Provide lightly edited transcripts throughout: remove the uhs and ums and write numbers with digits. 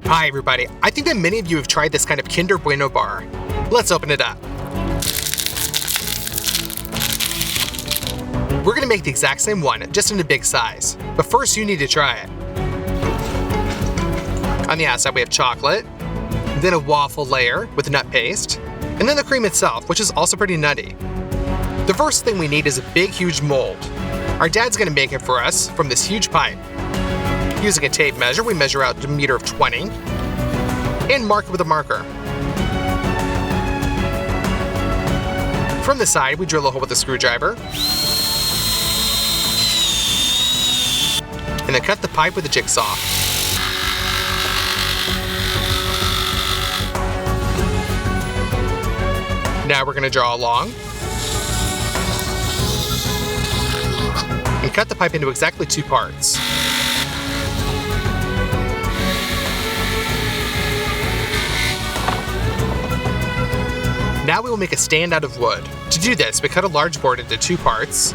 Hi everybody, I think that many of you have tried this kind of Kinder Bueno bar. Let's open it up. We're gonna make the exact same one, just in a big size. But first you need to try it. On the outside we have chocolate, then a waffle layer with nut paste, and then the cream itself, which is also pretty nutty. The first thing we need is a big, huge mold. Our dad's gonna make it for us from this huge pipe. Using a tape measure, we measure out a meter of 20 and mark it with a marker. From the side, we drill a hole with a screwdriver and then cut the pipe with a jigsaw. Now we're going to draw along and cut the pipe into exactly 2 parts. Now we will make a stand out of wood. To do this, we cut a large board into 2 parts,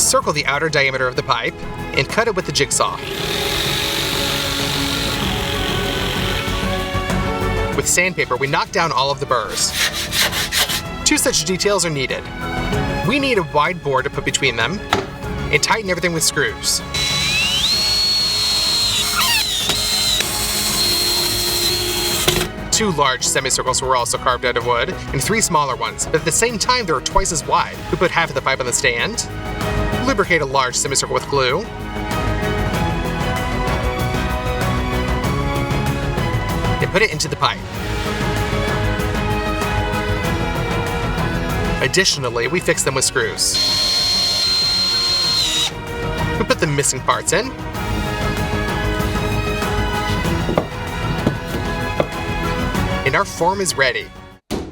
circle the outer diameter of the pipe, and cut it with the jigsaw. With sandpaper, we knock down all of the burrs. 2 such details are needed. We need a wide board to put between them, and tighten everything with screws. Two large semicircles were also carved out of wood, and 3 smaller ones, but at the same time they were twice as wide. We put half of the pipe on the stand, lubricate a large semicircle with glue, and put it into the pipe. Additionally, we fix them with screws. We put the missing parts in, and our form is ready.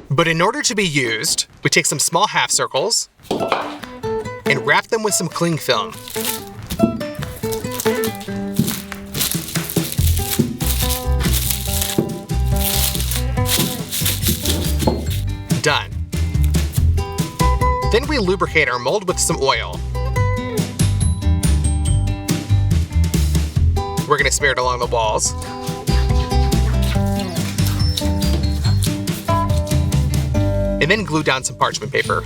But in order to be used, we take some small half circles and wrap them with some cling film. Done. Then we lubricate our mold with some oil. We're going to smear it along the walls. And then glue down some parchment paper.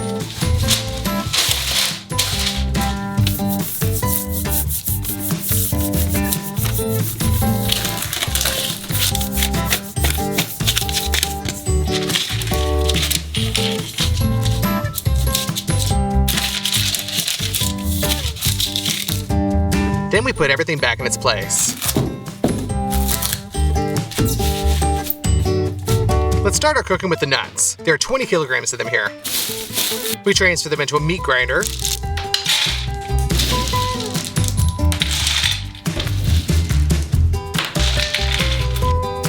Then we put everything back in its place. Let's start our cooking with the nuts. There are 20 kilograms of them here. We transfer them into a meat grinder.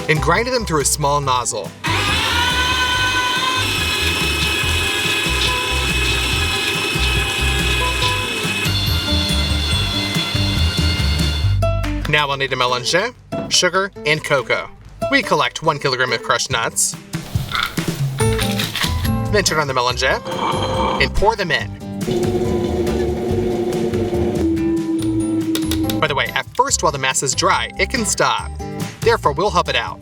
And grind them through a small nozzle. Now we'll need a mélange, sugar, and cocoa. We collect 1 kilogram of crushed nuts, then turn on the mélange and pour them in. By the way, at first while the mass is dry, it can stop. Therefore, we'll help it out.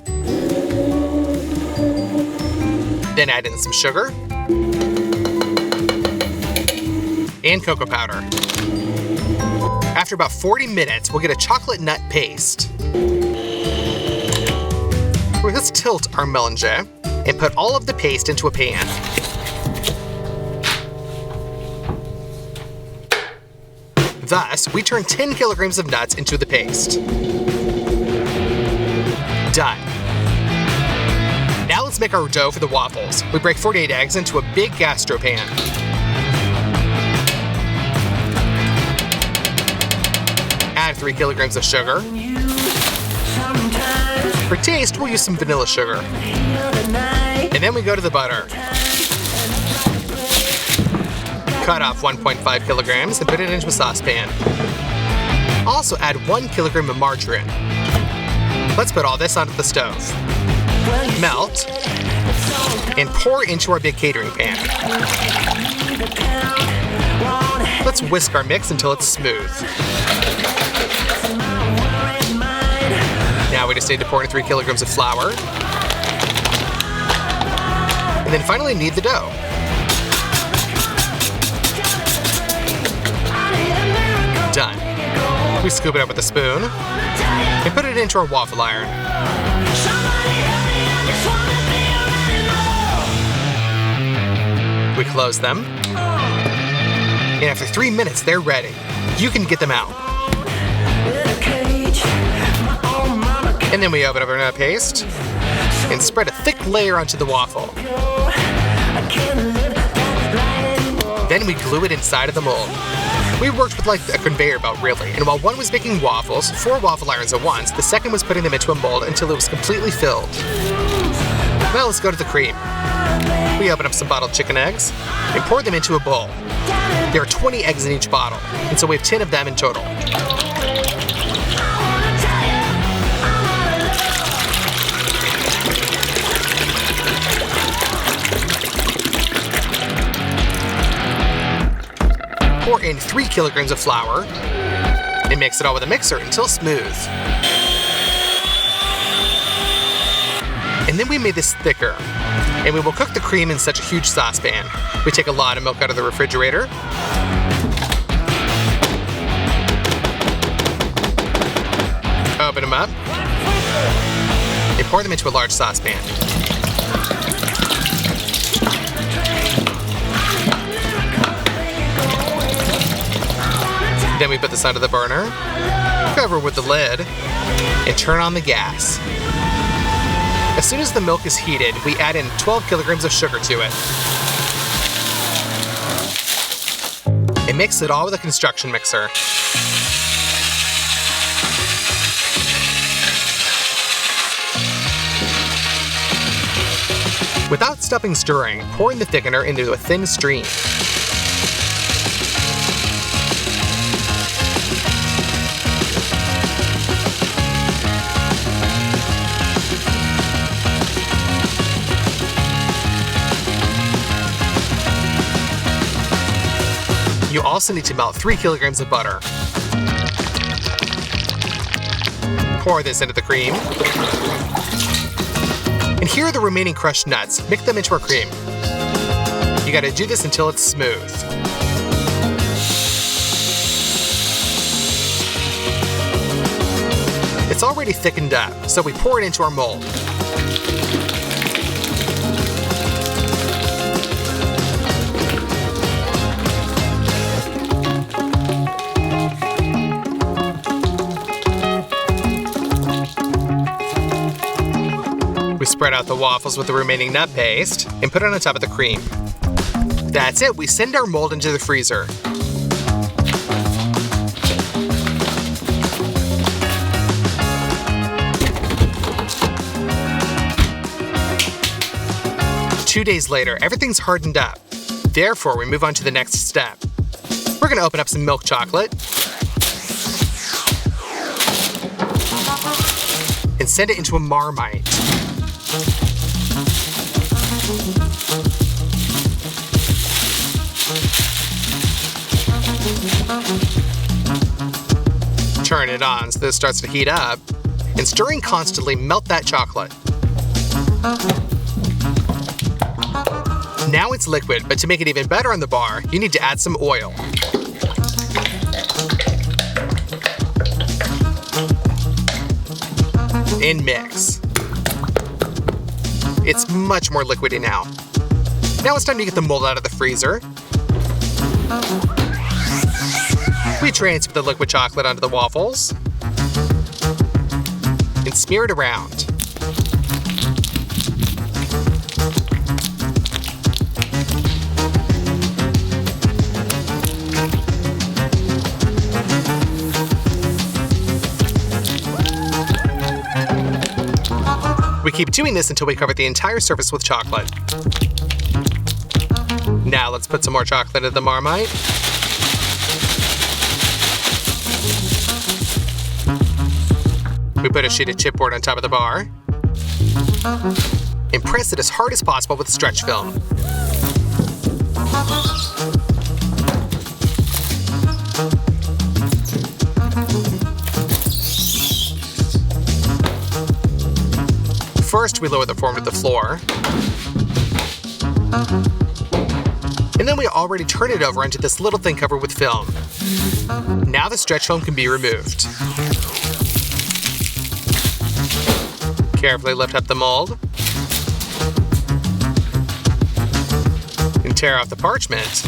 Then add in some sugar and cocoa powder. After about 40 minutes, we'll get a chocolate nut paste. Let's tilt our mélange and put all of the paste into a pan. Thus, we turn 10 kilograms of nuts into the paste. Done. Now let's make our dough for the waffles. We break 48 eggs into a big gastro pan. Add 3 kilograms of sugar. For taste, we'll use some vanilla sugar. And then we go to the butter. Cut off 1.5 kilograms and put it into a saucepan. Also add 1 kilogram of margarine. Let's put all this onto the stove. Melt and pour into our big catering pan. Let's whisk our mix until it's smooth. we just need to pour in 3 kilograms of flour. And then finally knead the dough. Done. We scoop it up with a spoon and put it into our waffle iron. We close them. And after 3 minutes, they're ready. You can get them out. And then we open up our nut paste and spread a thick layer onto the waffle. Then we glue it inside of the mold. We worked with like a conveyor belt really, and while one was making waffles, 4 waffle irons at once, the second was putting them into a mold until it was completely filled. Now let's go to the cream. We open up some bottled chicken eggs and pour them into a bowl. There are 20 eggs in each bottle, and so we have 10 of them in total. Pour in 3 kilograms of flour and mix it all with a mixer until smooth. And then we made this thicker, and we will cook the cream in such a huge saucepan. We take a lot of milk out of the refrigerator. Open them up and pour them into a large saucepan. Then we put this under the burner, cover with the lid, and turn on the gas. As soon as the milk is heated, we add in 12 kilograms of sugar to it. And mix it all with a construction mixer. Without stopping stirring, pour in the thickener into a thin stream. You also need to melt 3 kilograms of butter. Pour this into the cream. And here are the remaining crushed nuts. Mix them into our cream. You gotta do this until it's smooth. It's already thickened up, so we pour it into our mold. We spread out the waffles with the remaining nut paste and put it on top of the cream. That's it, we send our mold into the freezer. Two days later, everything's hardened up. Therefore, we move on to the next step. We're gonna open up some milk chocolate and send it into a Marmite. Turn it on so that it starts to heat up, and stirring constantly, melt that chocolate. Now it's liquid, but to make it even better on the bar, you need to add some oil. And mix. It's much more liquidy now. Now it's time to get the mold out of the freezer. We transfer the liquid chocolate onto the waffles and smear it around. We keep doing this until we cover the entire surface with chocolate. Now let's put some more chocolate in the Marmite. We put a sheet of chipboard on top of the bar and press it as hard as possible with stretch film. First, we lower the form to the floor. And then we already turn it over into this little thing covered with film. Now the stretch film can be removed. Carefully lift up the mold. And tear off the parchment.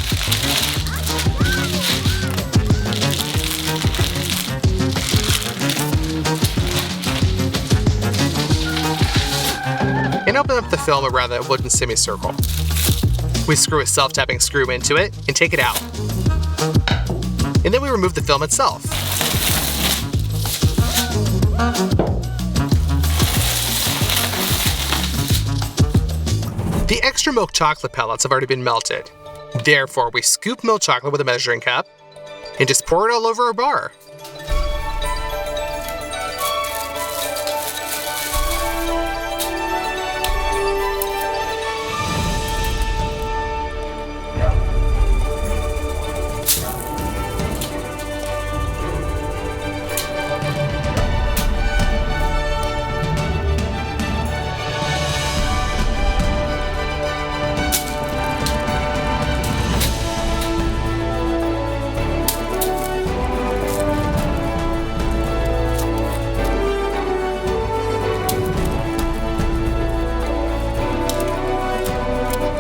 And open up the film around that wooden semicircle. We screw a self-tapping screw into it and take it out. And then we remove the film itself. The extra milk chocolate pellets have already been melted. Therefore, we scoop milk chocolate with a measuring cup and just pour it all over our bar.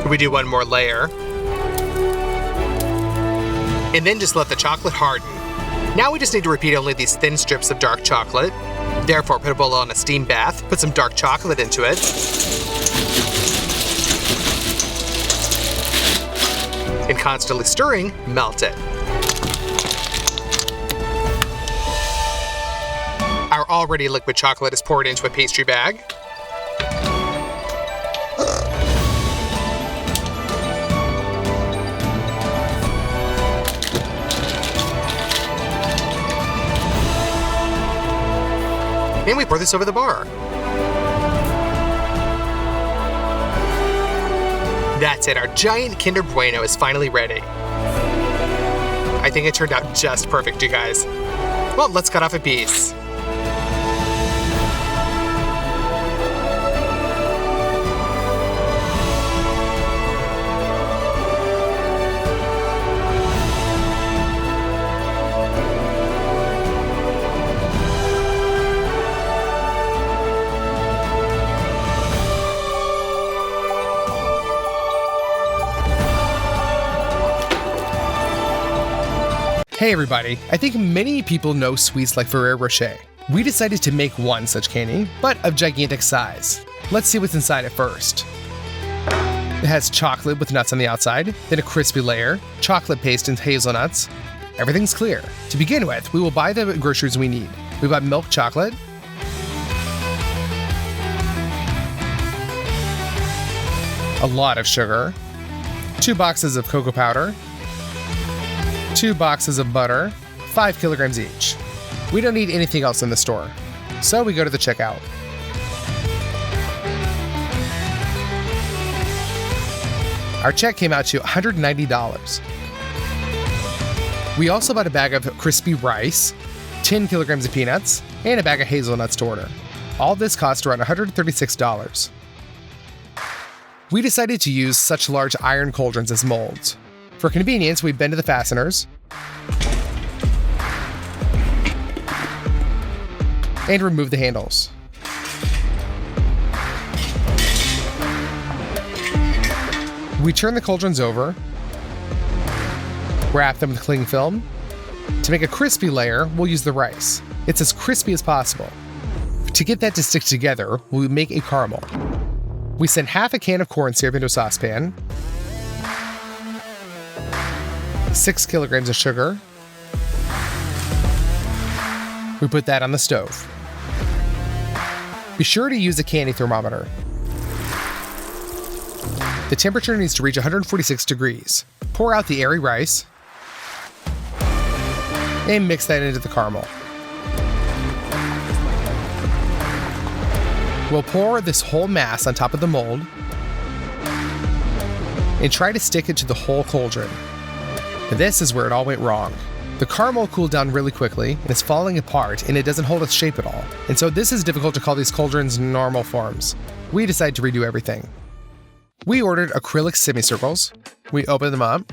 We do one more layer. And then just let the chocolate harden. Now we just need to repeat only these thin strips of dark chocolate. Therefore, put a bowl on a steam bath, put some dark chocolate into it. And constantly stirring, melt it. Our already liquid chocolate is poured into a pastry bag. And we pour this over the bar. That's it, our giant Kinder Bueno is finally ready. I think it turned out just perfect, you guys. Well, let's cut off a piece. Hey everybody, I think many people know sweets like Ferrero Rocher. We decided to make one such candy, but of gigantic size. Let's see what's inside it first. It has chocolate with nuts on the outside, then a crispy layer, chocolate paste and hazelnuts. Everything's clear. To begin with, we will buy the groceries we need. We bought milk chocolate, a lot of sugar, 2 boxes of cocoa powder, 2 boxes of butter, 5 kilograms each. We don't need anything else in the store, so we go to the checkout. Our check came out to $190. We also bought a bag of crispy rice, 10 kilograms of peanuts, and a bag of hazelnuts to order. All this cost around $136. We decided to use such large iron cauldrons as molds. For convenience, we bend to the fasteners and remove the handles. We turn the cauldrons over, wrap them with cling film. To make a crispy layer, we'll use the rice. It's as crispy as possible. To get that to stick together, we'll make a caramel. We send half a can of corn syrup into a saucepan, 6 kilograms of sugar. We put that on the stove. Be sure to use a candy thermometer. The temperature needs to reach 146 degrees. Pour out the airy rice and mix that into the caramel. We'll pour this whole mass on top of the mold and try to stick it to the whole cauldron. This is where it all went wrong. The caramel cooled down really quickly, and it's falling apart, and it doesn't hold its shape at all. And so this is difficult to call these cauldrons normal forms. We decided to redo everything. We ordered acrylic semicircles. We opened them up.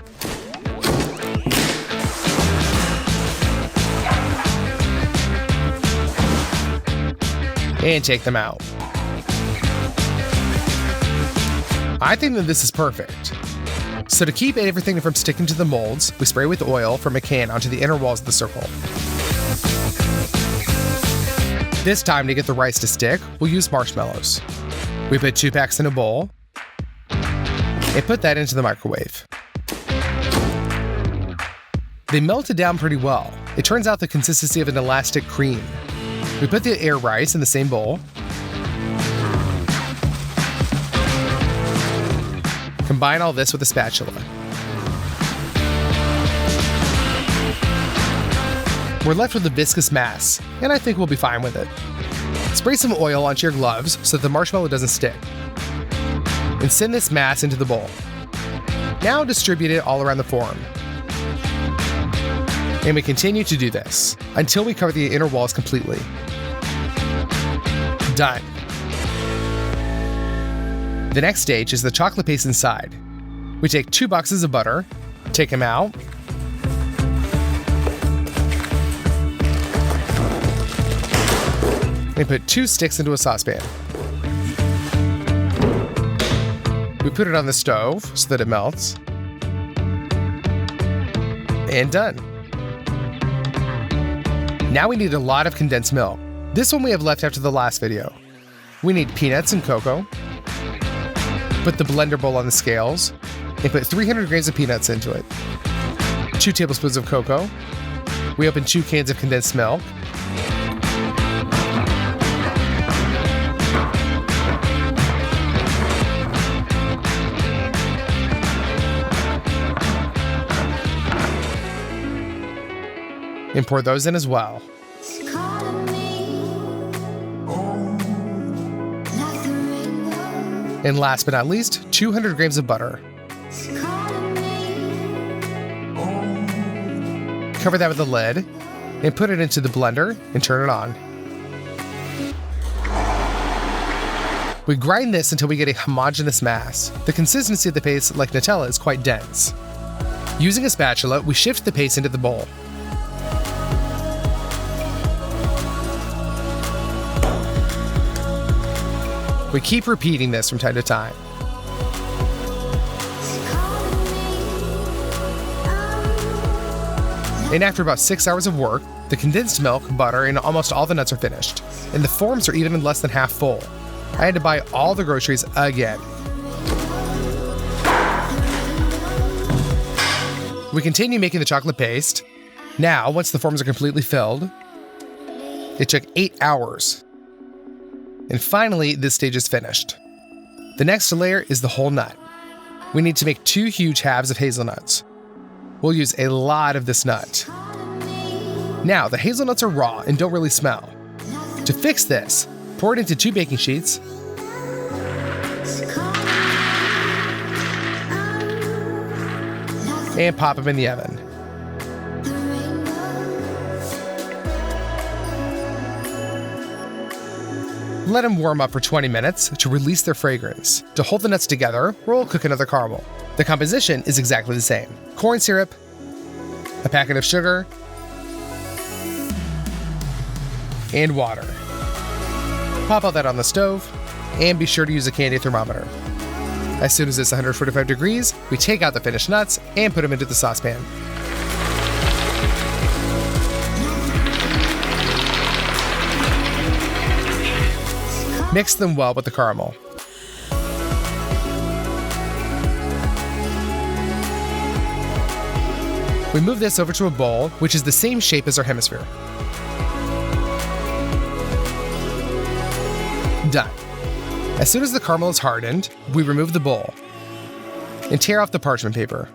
And take them out. I think that this is perfect. So to keep everything from sticking to the molds, we spray with oil from a can onto the inner walls of the circle. This time, to get the rice to stick, we'll use marshmallows. We put 2 packs in a bowl and put that into the microwave. They melted down pretty well. It turns out the consistency of an elastic cream. We put the air rice in the same bowl. Combine all this with a spatula. We're left with a viscous mass, and I think we'll be fine with it. Spray some oil onto your gloves so that the marshmallow doesn't stick. And send this mass into the bowl. Now distribute it all around the form. And we continue to do this until we cover the inner walls completely. Done. The next stage is the chocolate paste inside. We take 2 boxes of butter, take them out, and put 2 sticks into a saucepan. We put it on the stove so that it melts. And done. Now we need a lot of condensed milk. This one we have left after the last video. We need peanuts and cocoa. Put the blender bowl on the scales and put 300 grams of peanuts into it. 2 tablespoons of cocoa. We open 2 cans of condensed milk. And pour those in as well. And last but not least, 200 grams of butter. Cover that with a lid and put it into the blender and turn it on. We grind this until we get a homogeneous mass. The consistency of the paste, like Nutella, is quite dense. Using a spatula, we shift the paste into the bowl. We keep repeating this from time to time. And after about 6 hours of work, the condensed milk, butter, and almost all the nuts are finished. And the forms are even less than half full. I had to buy all the groceries again. We continue making the chocolate paste. Now, once the forms are completely filled, it took 8 hours. And finally, this stage is finished. The next layer is the whole nut. We need to make 2 huge halves of hazelnuts. We'll use a lot of this nut. Now, the hazelnuts are raw and don't really smell. To fix this, pour it into 2 baking sheets. And pop them in the oven. Let them warm up for 20 minutes to release their fragrance. To hold the nuts together, we'll cook another caramel. The composition is exactly the same. Corn syrup, a packet of sugar, and water. Pop all that on the stove, and be sure to use a candy thermometer. As soon as it's 145 degrees, we take out the finished nuts and put them into the saucepan. Mix them well with the caramel. We move this over to a bowl, which is the same shape as our hemisphere. Done. As soon as the caramel is hardened, we remove the bowl and tear off the parchment paper.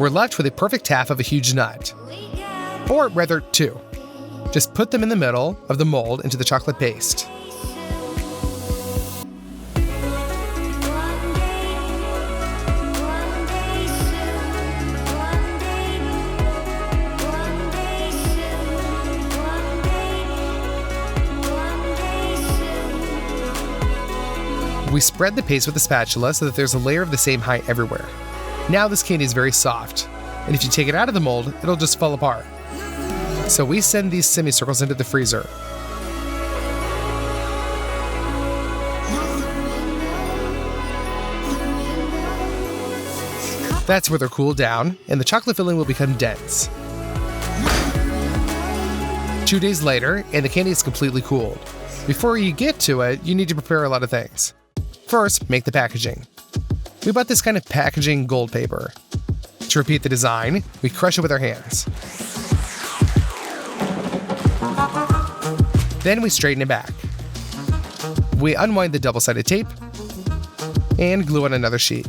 We're left with a perfect half of a huge nut, or rather 2. Just put them in the middle of the mold into the chocolate paste. We spread the paste with a spatula so that there's a layer of the same height everywhere. Now this candy is very soft, and if you take it out of the mold, it'll just fall apart. So we send these semicircles into the freezer. That's where they'll cool down, and the chocolate filling will become dense. 2 days later, and the candy is completely cooled. Before you get to it, you need to prepare a lot of things. First, make the packaging. We bought this kind of packaging gold paper. To repeat the design, we crush it with our hands. Then we straighten it back. We unwind the double-sided tape and glue on another sheet.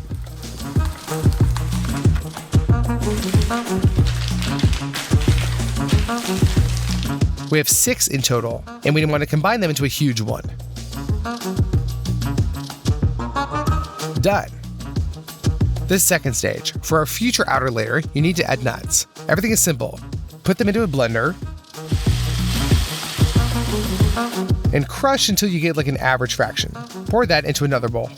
We have 6 in total, and we want to combine them into a huge one. Done. This second stage. For our future outer layer, you need to add nuts. Everything is simple. Put them into a blender and crush until you get like an average fraction. Pour that into another bowl.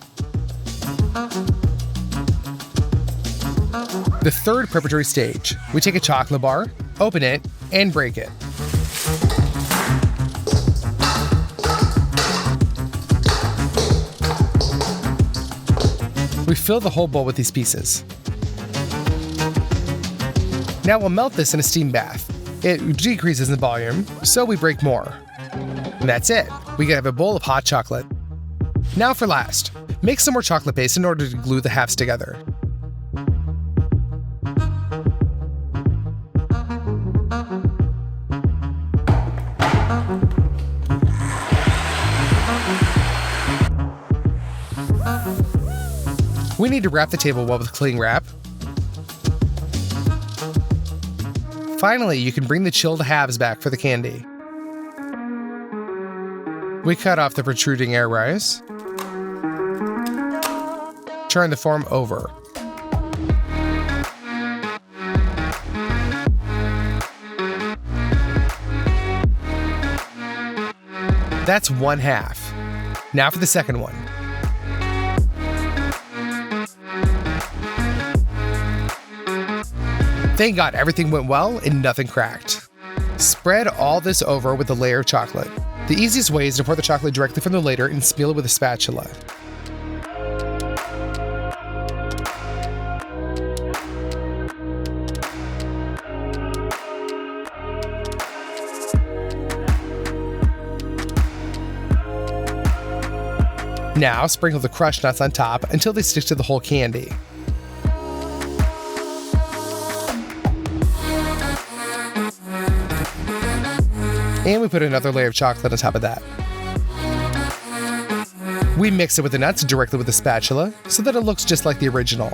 The third preparatory stage. We take a chocolate bar, open it, and break it. We fill the whole bowl with these pieces. Now we'll melt this in a steam bath. It decreases in volume, so we break more. And that's it. We can have a bowl of hot chocolate. Now for last. Make some more chocolate paste in order to glue the halves together. We need to wrap the table well with cling wrap. Finally, you can bring the chilled halves back for the candy. We cut off the protruding air rise. Turn the form over. That's one half. Now for the second one. Thank God everything went well and nothing cracked. Spread all this over with a layer of chocolate. The easiest way is to pour the chocolate directly from the layer and spill it with a spatula. Now sprinkle the crushed nuts on top until they stick to the whole candy. And we put another layer of chocolate on top of that. We mix it with the nuts directly with a spatula so that it looks just like the original.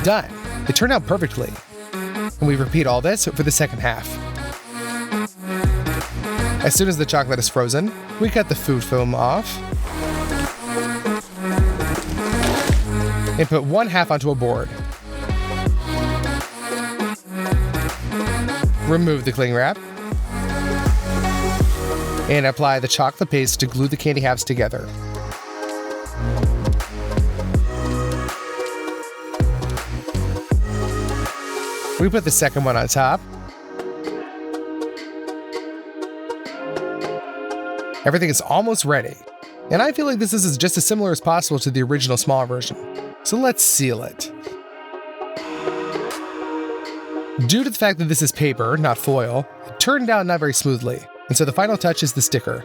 Done. It turned out perfectly. And we repeat all this for the second half. As soon as the chocolate is frozen, we cut the food film off and put one half onto a board. Remove the cling wrap and apply the chocolate paste to glue the candy halves together. We put the second one on top. Everything is almost ready, and I feel like this is just as similar as possible to the original small version. So let's seal it. Due to the fact that this is paper, not foil, it turned out not very smoothly, and so the final touch is the sticker.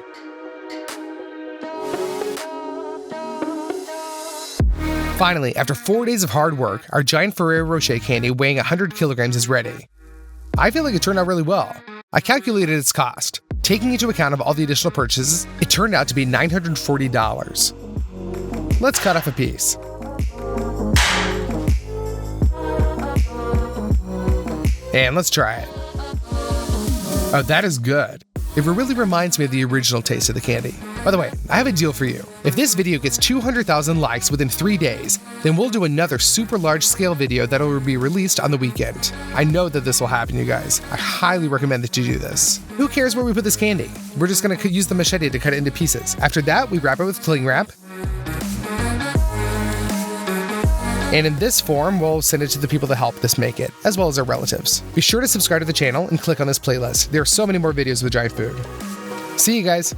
Finally, after 4 days of hard work, our giant Ferrero Rocher candy weighing 100 kilograms is ready. I feel like it turned out really well. I calculated its cost. Taking into account of all the additional purchases, it turned out to be $940. Let's cut off a piece. And let's try it. Oh, that is good. It really reminds me of the original taste of the candy. By the way, I have a deal for you. If this video gets 200,000 likes within 3 days, then we'll do another super large scale video that will be released on the weekend. I know that this will happen, you guys. I highly recommend that you do this. Who cares where we put this candy? We're just gonna use the machete to cut it into pieces. After that, we wrap it with cling wrap. And in this form, we'll send it to the people that helped us make it, as well as our relatives. Be sure to subscribe to the channel and click on this playlist. There are so many more videos with giant food. See you guys!